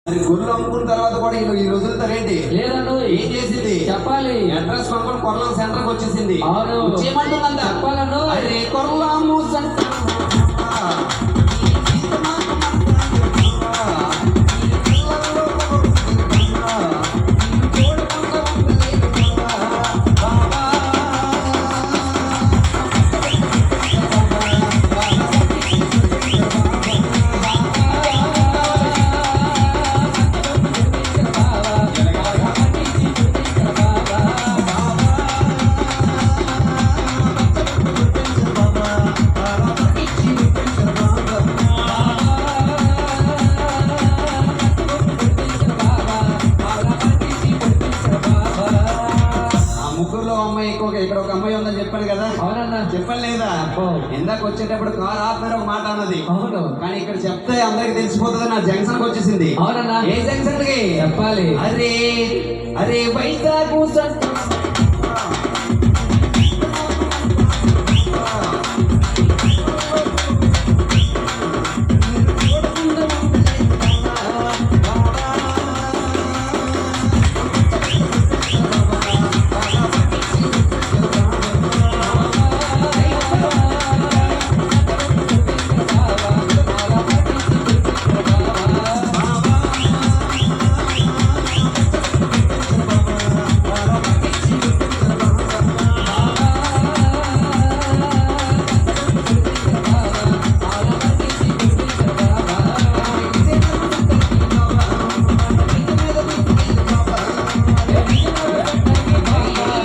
గుళ్ళు అమ్ముకున్న తర్వాత కూడా ఈ రోజులతారేంటి లేదను ఏం చేసింది చెప్పాలి. అడ్రస్ కొనుక్కొని కొరలం సెంటర్ కి వచ్చేసింది. అవును చేయమంటుందంట. చెప్పాలను అరే కొరలాము సెంటర్ ఇక్కడ ఒక అమ్మాయి ఉందని చెప్పాను కదా. అవునన్నా చెప్పాను లేదా? ఇందాక వచ్చేటప్పుడు కార్ ఆపమని ఒక మాట అన్నది. అవును కానీ ఇక్కడ చెప్తే అందరికి తెలిసిపోతుంది. నా జంక్షన్ కి వచ్చేసింది. అవునన్నా ఏ జంక్షన్ కి చెప్పాలి. అరే అరే వైజాగ్